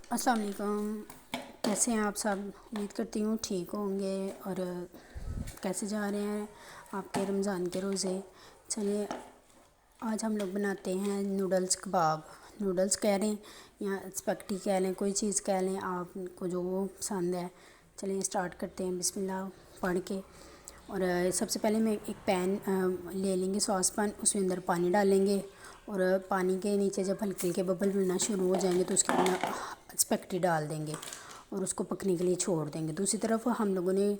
अस्सलाम वालेकुम। कैसे हैं आप सब? उम्मीद करती हूँ ठीक होंगे। और कैसे जा रहे हैं आपके रमज़ान के रोज़े? चलिए, आज हम लोग बनाते हैं नूडल्स कबाब। नूडल्स कह लें या स्पैगेटी कह लें, कोई चीज़ कह लें आपको जो पसंद है। चलिए स्टार्ट करते हैं बिस्मिल्लाह पढ़ के। और सबसे पहले मैं एक पैन ले लेंगे, सॉस पैन, उसमें अंदर पानी डालेंगे। और पानी के नीचे जब हल्के हल्के बबल बनना शुरू हो जाएंगे तो उसके अंदर स्पैगेटी डाल देंगे और उसको पकने के लिए छोड़ देंगे। दूसरी तरफ हम लोगों ने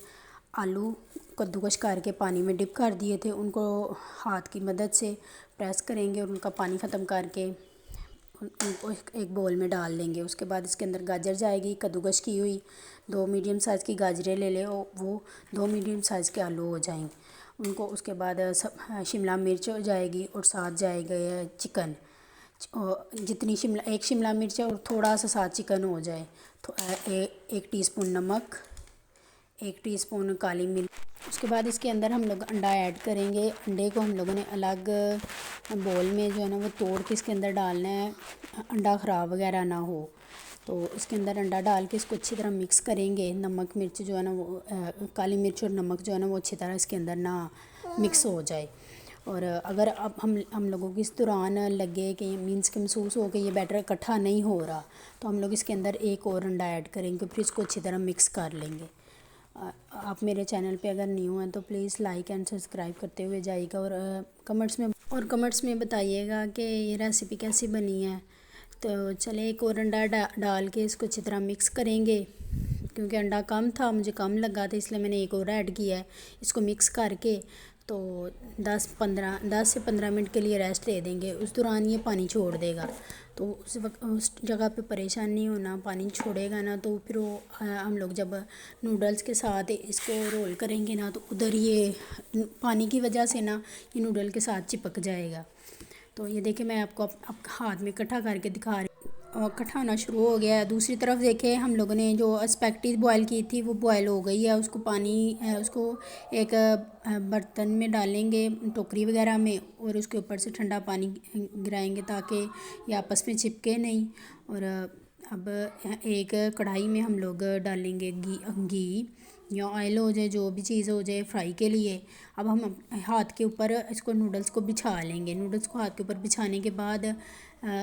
आलू कद्दूकस करके पानी में डिप कर दिए थे, उनको हाथ की मदद से प्रेस करेंगे और उनका पानी ख़त्म करके उनको एक बोल में डाल देंगे। उसके बाद इसके अंदर गाजर जाएगी कद्दूकस की हुई, 2 मीडियम साइज़ की गाजरें ले लें, वो 2 मीडियम साइज़ के आलू हो जाएंगे उनको। उसके बाद शिमला मिर्च हो जाएगी और साथ जाएगा चिकन। जितनी एक शिमला मिर्च है और थोड़ा सा साथ चिकन हो जाए तो 1 टीस्पून नमक, 1 टीस्पून काली मिर्च। उसके बाद इसके अंदर हम लोग अंडा ऐड करेंगे। अंडे को हम लोगों ने अलग बोल में जो है ना वो तोड़ के इसके अंदर डालना है, अंडा ख़राब वगैरह ना हो। तो इसके अंदर अंडा डाल के इसको अच्छी तरह मिक्स करेंगे। नमक मिर्च जो है ना वो काली मिर्च और नमक जो है ना वो अच्छी तरह इसके अंदर ना मिक्स हो जाए। और अगर अब हम लोगों को इस दौरान लगे कि मीन्स के महसूस हो कि ये बैटर इकट्ठा नहीं हो रहा तो हम लोग इसके अंदर एक और अंडा ऐड करेंगे, फिर इसको अच्छी तरह मिक्स कर लेंगे। आप मेरे चैनल पे अगर न्यू हैं तो प्लीज़ लाइक एंड सब्सक्राइब करते हुए जाइएगा और कमेंट्स में बताइएगा कि ये रेसिपी कैसी बनी है। तो चले एक और अंडा डाल के इसको अच्छी तरह मिक्स करेंगे। क्योंकि अंडा कम था, मुझे कम लगा था, इसलिए मैंने एक और ऐड किया है। इसको मिक्स करके तो 10 से 15 मिनट के लिए रेस्ट दे देंगे। उस दौरान ये पानी छोड़ देगा, तो उस वक्त उस जगह पे परेशान नहीं होना। पानी छोड़ेगा ना तो फिर वो हम लोग जब नूडल्स के साथ इसको रोल करेंगे ना तो उधर ये पानी की वजह से ना ये नूडल के साथ चिपक जाएगा। तो ये देखिए मैं आपको हाथ में इकट्ठा करके दिखा रही और इकट्ठा होना शुरू हो गया है। दूसरी तरफ देखें हम लोगों ने जो स्पैगेटी बॉयल की थी वो बॉयल हो गई है। उसको पानी उसको एक बर्तन में डालेंगे, टोकरी वगैरह में, और उसके ऊपर से ठंडा पानी गिराएंगे ताकि ये आपस में चिपके नहीं। और अब एक कढ़ाई में हम लोग डालेंगे घी या ऑयल हो जाए, जो भी चीज़ हो जाए फ्राई के लिए। अब हम हाथ के ऊपर इसको नूडल्स को बिछा लेंगे। नूडल्स को हाथ के ऊपर बिछाने के बाद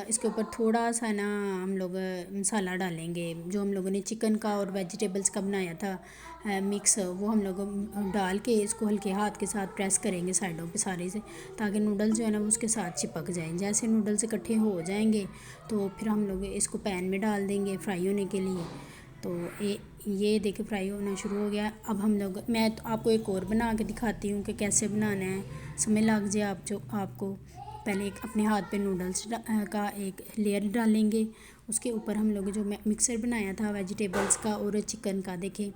इसके ऊपर थोड़ा सा ना हम लोग मसाला डालेंगे जो हम लोगों ने चिकन का और वेजिटेबल्स का बनाया था मिक्स, वो हम लोग डाल के इसको हल्के हाथ के साथ प्रेस करेंगे साइडों पे सारे से, ताकि नूडल्स जो है ना वो उसके साथ चिपक जाएं। जैसे नूडल्स इकट्ठे हो जाएंगे तो फिर हम लोग इसको पैन में डाल देंगे फ्राई होने के लिए। तो ये देखिए फ्राई होना शुरू हो गया। अब हम लोग मैं तो आपको एक और बना के दिखाती हूँ कि कैसे बनाना है, समय लग जाए आपको। पहले एक अपने हाथ पे नूडल्स का एक लेयर डालेंगे, उसके ऊपर हम लोग जो मिक्सर बनाया था वेजिटेबल्स का और चिकन का, देखें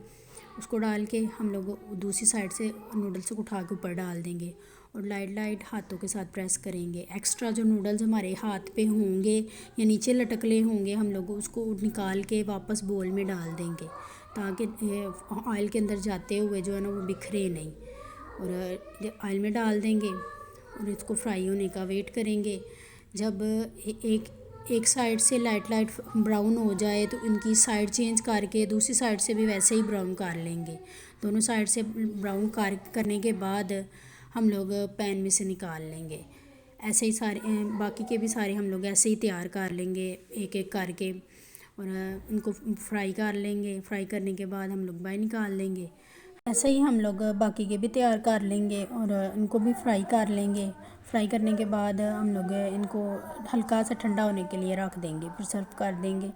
उसको डाल के हम लोग दूसरी साइड से नूडल्स को उठा के ऊपर डाल देंगे और लाइट हाथों के साथ प्रेस करेंगे। एक्स्ट्रा जो नूडल्स हमारे हाथ पे होंगे या नीचे लटकले होंगे हम लोग उसको निकाल के वापस बोल में डाल देंगे, ताकि ऑयल के अंदर जाते हुए जो है ना वो बिखरे नहीं। और ऑयल में डाल देंगे और इसको फ्राई होने का वेट करेंगे। जब एक साइड से लाइट ब्राउन हो जाए तो इनकी साइड चेंज करके दूसरी साइड से भी वैसे ही ब्राउन कर लेंगे। दोनों साइड से ब्राउन करने के बाद हम लोग पैन में से निकाल लेंगे। ऐसे ही सारे बाकी के भी सारे हम लोग ऐसे ही तैयार कर लेंगे एक एक करके और इनको फ्राई कर लेंगे। फ्राई करने के बाद हम लोग बाहर निकाल लेंगे। ऐसे ही हम लोग बाकी के भी तैयार कर लेंगे और इनको भी फ्राई कर लेंगे। फ्राई करने के बाद हम लोग इनको हल्का सा ठंडा होने के लिए रख देंगे, फिर सर्व कर देंगे।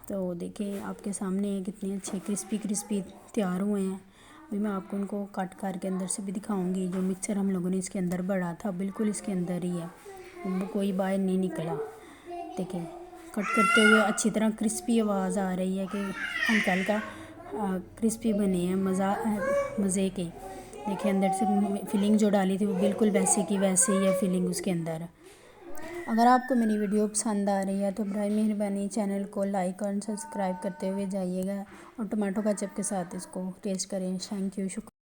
तो देखिए आपके सामने कितने अच्छे क्रिस्पी तैयार हुए हैं। अभी मैं आपको इनको कट करके अंदर से भी दिखाऊंगी। जो मिक्सचर हम लोगों ने इसके अंदर भरा था बिल्कुल इसके अंदर ही है, वो कोई बाहर नहीं निकला। देखिए कट करते हुए अच्छी तरह क्रिस्पी आवाज़ आ रही है कि हल्का हल्का क्रिस्पी बने हैं, मज़े के। देखिए अंदर से फिलिंग जो डाली थी वो बिल्कुल वैसे की वैसे ही है फिलिंग उसके अंदर। अगर आपको मेरी वीडियो पसंद आ रही है तो बराए मेहरबानी चैनल को लाइक और सब्सक्राइब करते हुए जाइएगा और टमाटो केचप के साथ इसको टेस्ट करें। थैंक यू, शुक्रिया।